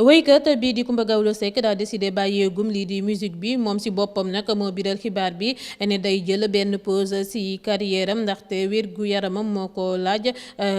woykat bii di Coumba Gawlo Seck daa décidé bàyyeegum lii di musique bi moom si boppam nag moo biral xibaar bi ne day jël benn pause si carrière am ndaxte wér gu yaramam moo ko laaj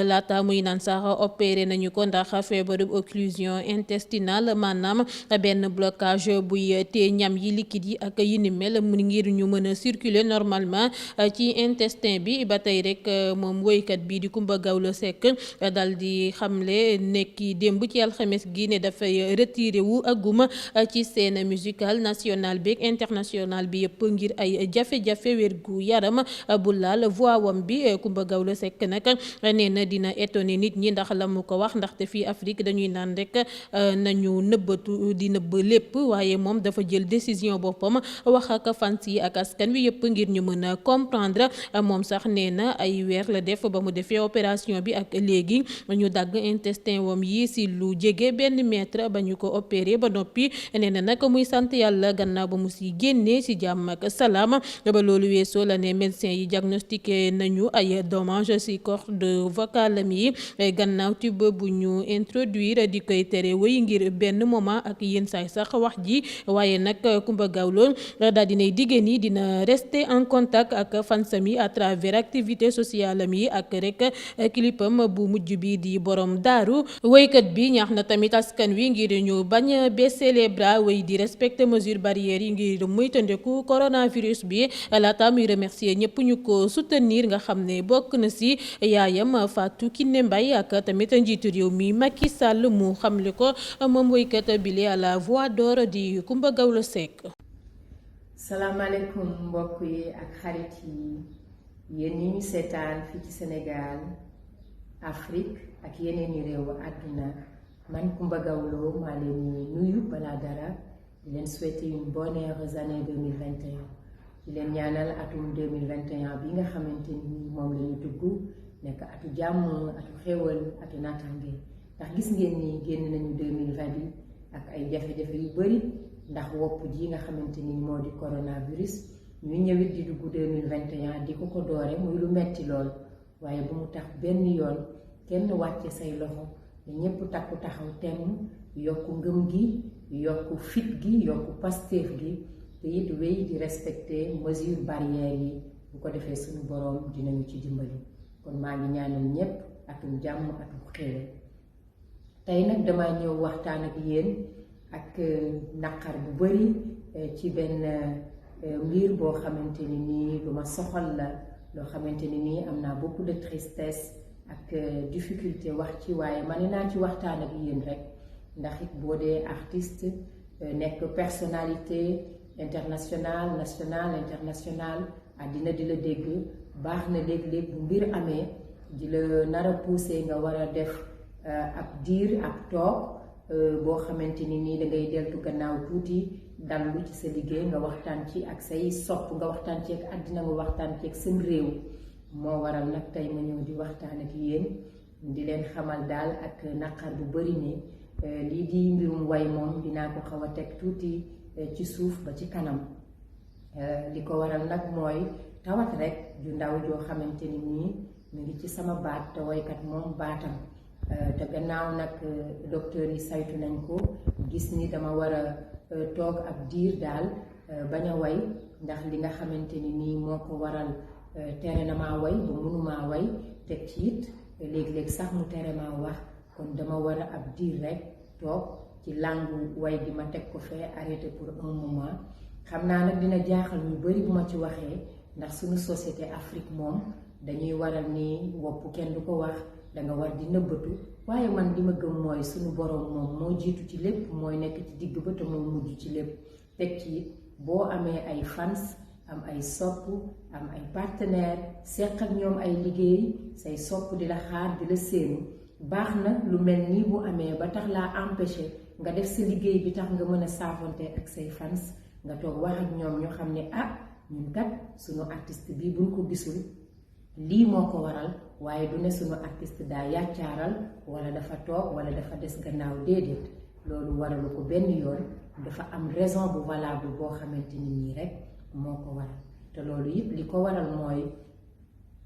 laata muy naan sax opéré nañu ko ndax feebaru occlusion intestinale maanaam benn blocage buy tee ñam yi liquide yi ak yi ni mel mu ngir ñu mën a circuler normalement ci intestin bi ba tey rek moom woykat bii di Coumba Gawlo Seck dal di xamle nekki démb ci alxames gi ne dafay retiré wu aguma ci scène musicale nationale bi ak internationale bi yëpp ngir ay jafe-jafe wér gu yaram bu laal voix wam bi. Coumba Gawlo Seck nag nee na dina étonné nit ñi ndax la mu ko wax ndaxte fii Afrique dañuy naan rek nañu nëbbatu di nëbb lépp waaye moom dafa jël décision boppam wax ak fans yi ak askan wi yëpp ngir ñu mën a comprendre moom sax nee na ay weer la def ba mu defee opération bi ak léegi ñu dagg intestin wam yi si lu jege benn mètre ba ñu ko opéré ba noppi nee na nag muy sant yàlla gannaaw ba mu si génnee si jàmm ak salaam ba loolu weesoo la ne médecin yi diagnostiqué nañu ay dommages si corde vocale yi gannaaw tube bu ñu introduire di koy tere wéy ngir benn moment ak yenn saay sax wax ji waaye nag Coumba Gawlo daal dinay diggée ni dina rester en contact ak fansam yi à travers activité sociale am yi ak rek clipam bu mujj bi di borom daaru woykat bi ñaax na tamit askan wi ngir ñu bañ baisser les bras wéy di respecter mesures barrières yi ngir moytandiku coronavirus bi laata muy remercier ñëpp ñu ko soutenir nga xam ne bokk na si yaayam Fatou Kiné Mbaye ak tamit njiitu réew mi Macky Sall mu xamle ko moom woykat bile à la voix d'or di Coumba Gawlo Seck. salaamaaleykum mbokk yi ak xarit yi yéen ñi ñu seetaan fii ci Sénégal Afrique ak yeneen i réew àdduna man Coumba Gawlo maa leen nuyu balaa dara di leen souhaiter une bonne heureuse année 2021 di leen ñaanal atum 2021 bi nga xamante ni moom la ñu dugg nekk atu jàmm atu xéwal atu naataange ndax gis ngeen ni génn nañu 2020 bi ak ay jafe-jafe yu bari ndax wopp ji nga xamante ni moo di coronavirus ñu ñëwit di dugg 2021 di ko doore muy lu metti lool waaye bu mu tax benn yoon kenn wàcce say loxo ne ñépp takku taxaw temm yokku ngëm gi yokku fit gi yokku pasteef gi te it wéy di respecter mesures barrières yi bu ko defee suñu boroom dinañu ci dimbali kon maa ngi ñaanal ñépp atum jàmm atum xéwal tey nag dama ñëw waxtaan ak yéen ak naqar bu bari ci benn mbir boo xamante ni nii lu ma soxal la loo xamante ni nii am naa beaucoup de tristesse ak difficulté wax ci waaye ma ne naa ci waxtaan ak yéen rek ndax it boo dee artiste nekk personnalité internationale nationale internationale àddina di la dégg baax na léeg-léeg bu mbir amee di la nar a pousser nga war a def ab diir ab toog boo xamante ni nii dangay deltu gannaaw tuuti dallu ci sa liggéey nga waxtaan ci ak say sopp nga waxtaan ci ak àddina nga waxtaan ci ak seen réew moo waral nag tey ma ñëw di waxtaan ak yéen di leen xamal daal ak naqar bu bari ne lii di mbirum way moom dinaa ko xaw a teg tuuti ci suuf ba ci kanam li ko waral nag mooy tawat rek ju ndaw joo xamante ni nii mu ngi ci sama baat te waykat moom baatam te gannaaw nag docteur yi saytu nañ ko gis ni dama war a toog ab diir daal bañ a way ndax li nga xamante ni nii moo ko waral tere na maa way ba mënumaa way teg ci it léeg-léeg sax mu tere maa wax kon dama war a ab diir rek toog ci langu way bi ma teg ko fee arrêté pour un moment xam naa nag dina jaaxal ñu bari bu ma ci waxee ndax suñu société Afrique moom dañuy waral ni wopp kenn du ko wax danga war di nëbbatu waaye man li ma gëm mooy suñu boroom moom moo jiitu ci lépp mooy nekk ci digg ba te moo mujj ci lépp teg ci it boo amee ay fans am ay sopp am ay partenaire seq ak ñoom ay liggéey say sopp di la xaar di la séenu baax na lu mel nii bu amee ba tax laa empêché nga def sa liggéey bi tax nga mën a saafonte ak say fans nga toog wax ak ñoom ñu xam ne ah ñun kat suñu artiste bi buñ ko gisul lii moo ko waral waaye du ne suñu artiste daa yàccaaral wala dafa toog wala dafa des gannaaw déedéet loolu waralu ko benn yoon dafa am raison bu valable boo xamante ni nii rek moo ko waral te loolu yëpp li ko waral mooy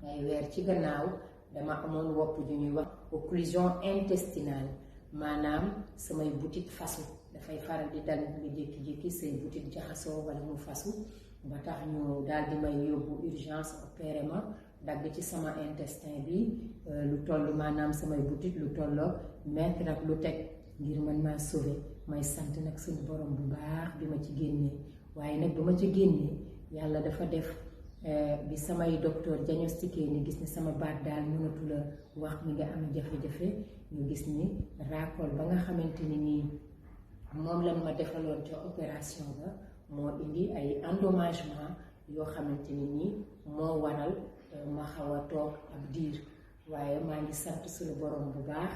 ay weer ci gannaaw dama amoon wopp ju ñuy wax occlusion intestinale maanaam samay boutique fasu dafay faral di dal nga jékki-jékki say boutique jaxasoo wala mu fasu ba tax ñu daal di may yóbbu urgence opéré ma dagg ci sama intestin bi lu toll maanaam samay boutique lu tolloo mètre ak lu teg ngir mën maa sauver may sant nag suñu borom bu baax bi ma ci génnee waaye nag bu ma ci génnee yàlla dafa def bi samay docteur diagnostiqué ni gis ni sama baat daal mënatu la wax mi nga am jafe-jafe ñu gis ni raakool ba nga xamante ni nii moom lañ ma defaloon ca opération ba moo indi ay endommagement yoo xamante ni nii moo waral ma xaw a toog ab diir waaye maa ngi sant suñu borom bu baax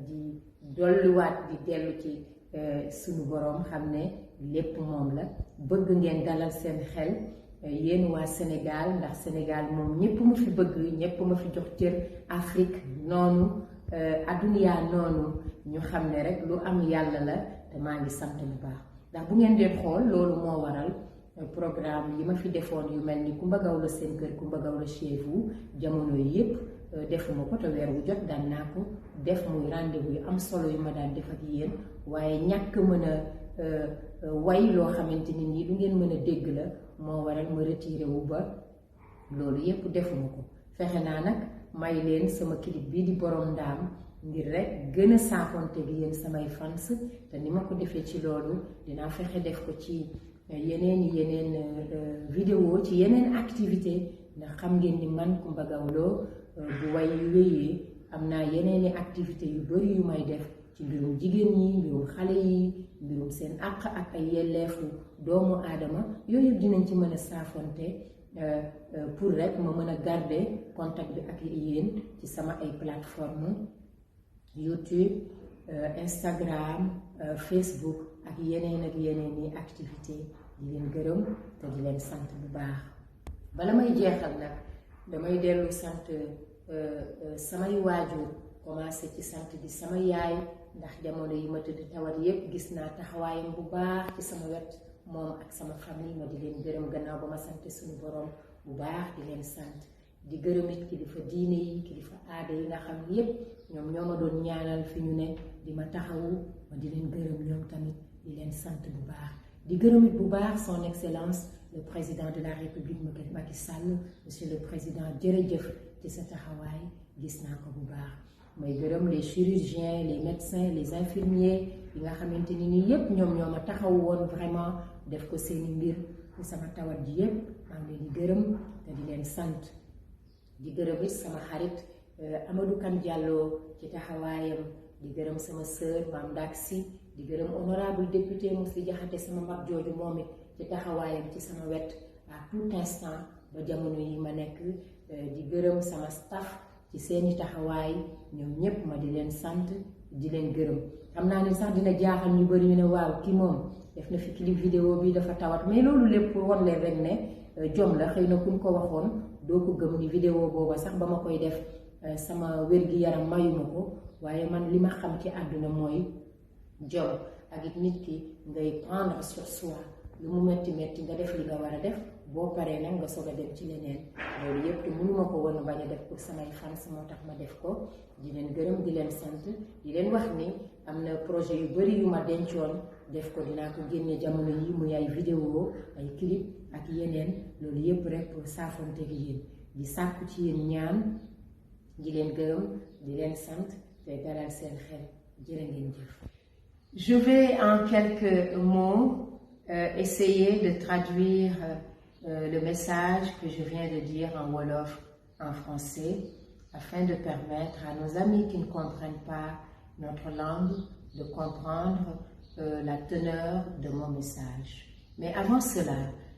di dolliwaat di dellu ci suñu borom xam ne lépp moom la bëgg ngeen dalal seen xel yéen waa Sénégal ndax Sénégal moom ñëpp ma fi bëgg ñëpp ma fi jox cër Afrique noonu adduniyaa noonu ñu xam ne rek lu am yàlla la te maa ngi sant bu baax ndax bu ngeen dee xool loolu moo waral programme yi ma fi defoon yu mel ni Coumba Gawlo seen kër Coumba Gawlo chez vous jamono yépp defuma ko te weer wu jot daan naa ko def muy rendez-vous yu am solo yu ma daan def ak yéen waaye ñàkk mën a way loo xamante ni nii du ngeen mën a dégg la moo waral ma retiré wu ba loolu yépp defuma ko fexe naa nag may leen sama clip bii di borom ndaam ngir rek gën a saafonte gi yéen samay fans te ni ma ko defee ci loolu dinaa fexe def ko ci yeneen vidéo ci yeneen activité ndax xam ngeen ni man Coumba Gawlo bu way yu wéyee am naa yeneeni activité yu bari yu may def ci mbirum jigéen ñi mbirum xale yi mbirum seen àq ak ay yelleefu doomu aadama yooyu dinañ ci mën a saafonte pour rek ma mën a garder contact bi ak yéen ci sama ay plateforme YouTube Instagram Facebook ak yeneen i activité di leen gërëm te di leen sant bu baax bala may jeexal nag damay dellu sant samay waajur commencé ci sant bi sama yaay ndax jamono yi ma tëdd tawat yépp gis naa taxawaayam bu baax ci sama wet moom ak sama famille ma di leen gërëm gannaaw ba ma sant suñu borom bu baax di leen sant di gërëm it kilifa diine yi kilifa aada yi nga xam yépp ñoom ñoo ma doon ñaanal fi ñu ne di ma taxawu ma di leen gërëm ñoom tamit di leen sant bu baax di gërëm it bu baax son excellence le président de la république Macky Sall monsieur le président jërëjëf ci sa taxawaay gis naa ko bu baax may gërëm les chirurgiens les médecins les infirmiers yi nga xamante ni nii yépp ñoom ñoo ma taxaw woon vraiment def ko seeni mbir ci sama tawat ji yépp maa ngi leen di gërëm te di leen sant di gërëm it sama xarit Amadou Kane Diallo ci taxawaayam di gërëm sama sœur Mame Ndak Sy di gërëm honorable député Mously Diakhaté sama mag jooju moom it ci taxawaayam ci sama wet à tout instant ba jamono yi ma nekk di gërëm sama staff ci seeni taxawaay ñoom ñépp ma di leen sant di leen gërëm xam naa ni sax dina jaaxal ñu bari ñu ne waaw kii moom def na fi clip vidéo bi dafa tawat mais loolu lépp pour wan leen rek ne jom la xëy na kuñ ko waxoon doo ko gëm ni vidéo booba sax ba ma koy def sama wér-gi-yaram mayuma ko waaye man li ma xam ci àdduna mooy jom ak it nit ki ngay prendre sur soi lu mu metti metti nga def li nga war a def boo paree nag nga soog a dem ci leneen loolu yëpp te mënuma ko woon bañ a def pour samay fans moo tax ma def ko di leen gërëm di leen sant di leen wax ni am na projet yu bari yu ma dencoon def ko dinaa ko génne jamono yi muy ay vidéo ay clip ak yeneen loolu yëpp rek pour saafonte gi yéen di sàkku ci yéen ñaan di leen gërëm di leen sant te dalal seen xel jërë ngeen jëf. Je vais en quelques mots essayer de traduire le message que je viens de dire en wolof en français afin de permettre à nos amis qui ne comprennent pas notre langue de comprendre la teneur de mon message. Mais avant cela,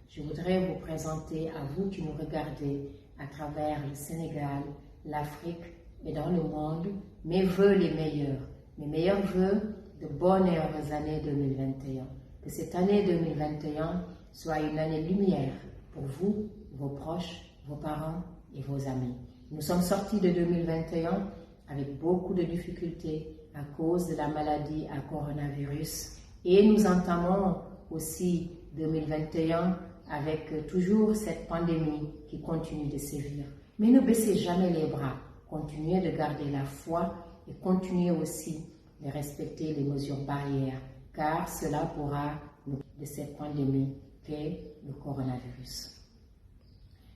je voudrais vous présenter à vous qui nous regardez à travers le Sénégal, l'Afrique et dans le monde mes vœux les meilleurs, mes meilleurs vœux de bonnes et heureuses années 2021. Que cette année 2021 soit une année lumière pour vous, vos proches, vos parents et vos amis. Nous sommes sortis de 2021 avec beaucoup de difficultés à cause de la maladie à coronavirus et nous entamons aussi 2021 avec toujours cette pandémie qui continue de sévir. Mais ne baissez jamais les bras, continuez de garder la foi et continuez aussi de respecter les mesures barrières, car cela pourra nous de cette pandémie qu'est le coronavirus.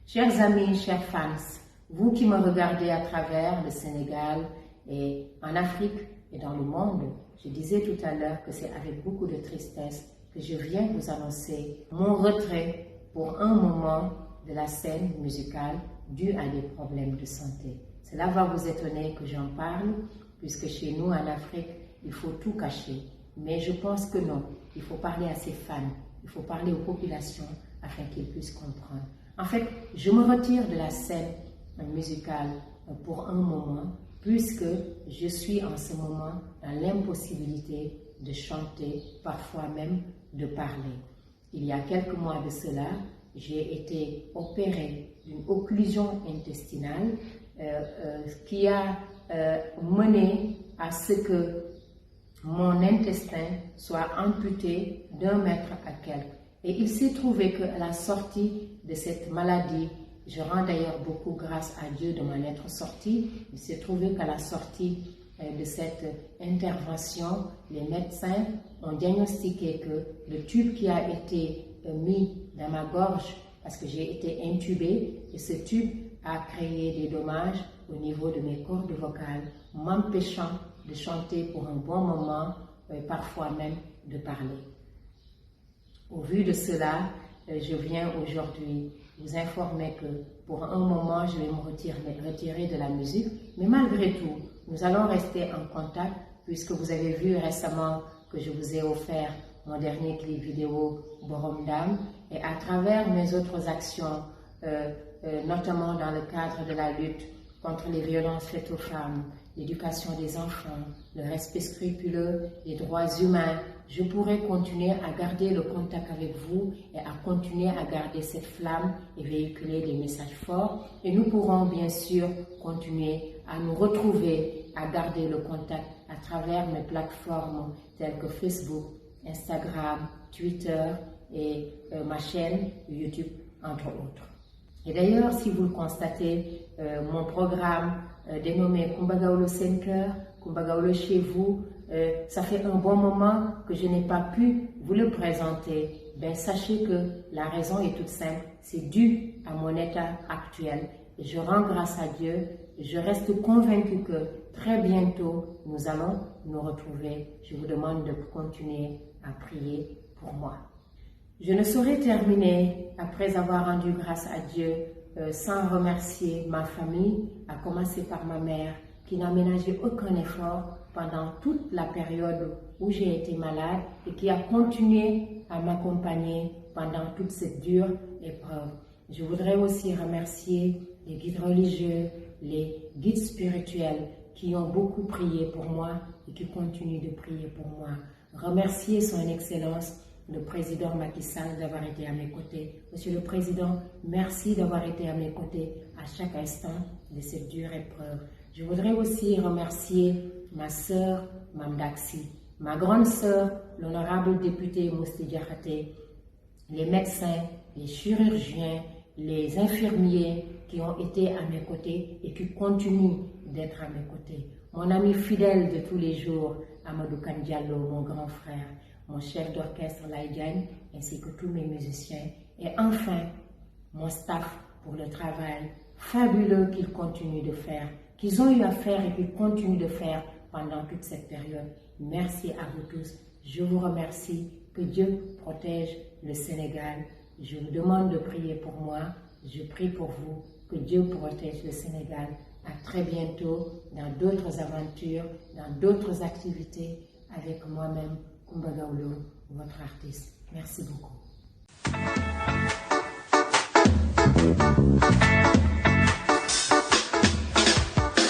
Chers amis, chers fans, vous qui me regardez à travers le Sénégal et en Afrique et dans le monde, je disais tout à l'heure que c'est avec beaucoup de tristesse que je viens vous annoncer mon retrait pour un moment de la scène musicale due à des problèmes de santé. Cela va vous étonner que j'en parle, puisque chez nous en Afrique, il faut tout cacher. Mais je pense que non, il faut parler à ses fans, il faut parler aux populations afin qu'ils puissent comprendre. En fait, je me retire de la scène musicale pour un moment, puisque je suis en ce moment dans l'impossibilité de chanter, parfois même de parler. Il y a quelques mois de cela, j'ai été opérée d'une occlusion intestinale qui a mené à ce que mon intestin soit amputé d'1 mètre à quelque. Et il s'est trouvé qu'à la sortie de cette maladie, je rends d'ailleurs beaucoup grâce à Dieu de m'en être sortie, il s'est trouvé qu'à la sortie de cette intervention, les médecins ont diagnostiqué que le tube qui a été mis dans ma gorge, parce que j'ai été intubée, et ce tube a créé des dommages au niveau de mes cordes vocales, m'empêchant de chanter pour un bon moment, parfois même de parler. Au vu de cela, je viens aujourd'hui vous informer que pour un moment, je vais me retirer de la musique, mais malgré tout, nous allons rester en contact puisque vous avez vu récemment que je vous ai offert mon dernier clip vidéo Borom Dam, et à travers mes autres actions, notamment dans le cadre de la lutte contre les violences faites aux femmes, l'éducation des enfants, le respect scrupuleux des droits humains, je pourrai continuer à garder le contact avec vous et à continuer à garder cette flamme et véhiculer des messages forts. Et nous pourrons bien sûr continuer à nous retrouver, à garder le contact à travers mes plateformes telles que Facebook, Instagram, Twitter et ma chaîne YouTube, entre autres. Et d'ailleurs, si vous le constatez, mon programme dénommé Kumba Gawlo Sen Keur, Kumba Gawlo chez vous, ça fait un bon moment que je n'ai pas pu vous le présenter. Ben, sachez que la raison est toute simple, c'est dû à mon état actuel. Et je rends grâce à Dieu et je reste convaincue que très bientôt nous allons nous retrouver. Je vous demande de continuer à prier pour moi. Je ne saurais terminer après avoir rendu grâce à Dieu sans remercier ma famille, à commencer par ma mère qui n'a ménagé aucun effort pendant toute la période où j'ai été malade et qui a continué à m'accompagner pendant toute cette dure épreuve. Je voudrais aussi remercier les guides religieux, les guides spirituels qui ont beaucoup prié pour moi et qui continuent de prier pour moi. Remercier son Excellence le président Macky Sall d'avoir été à mes côtés. Monsieur le Président, merci d'avoir été à mes côtés à chaque instant de cette dure épreuve. Je voudrais aussi remercier ma sœur Mame Daxi, ma grande sœur, l'honorable député Mousty Diakhaté, les médecins, les chirurgiens, les infirmiers qui ont été à mes côtés et qui continuent d'être à mes côtés. Mon ami fidèle de tous les jours, Amadou Kane Diallo, mon grand frère, mon chef d'orchestre Laye Diagne, ainsi que tous mes musiciens. Et enfin, mon staff pour le travail fabuleux qu'ils continuent de faire, qu'ils ont eu à faire et qu'ils continuent de faire pendant toute cette période. Merci à vous tous. Je vous remercie. Que Dieu protège le Sénégal. Je vous demande de prier pour moi. Je prie pour vous. Que Dieu protège le Sénégal. À très bientôt dans d'autres aventures, dans d'autres activités avec moi-même, Kumba Gawlo, votre artiste. Merci beaucoup.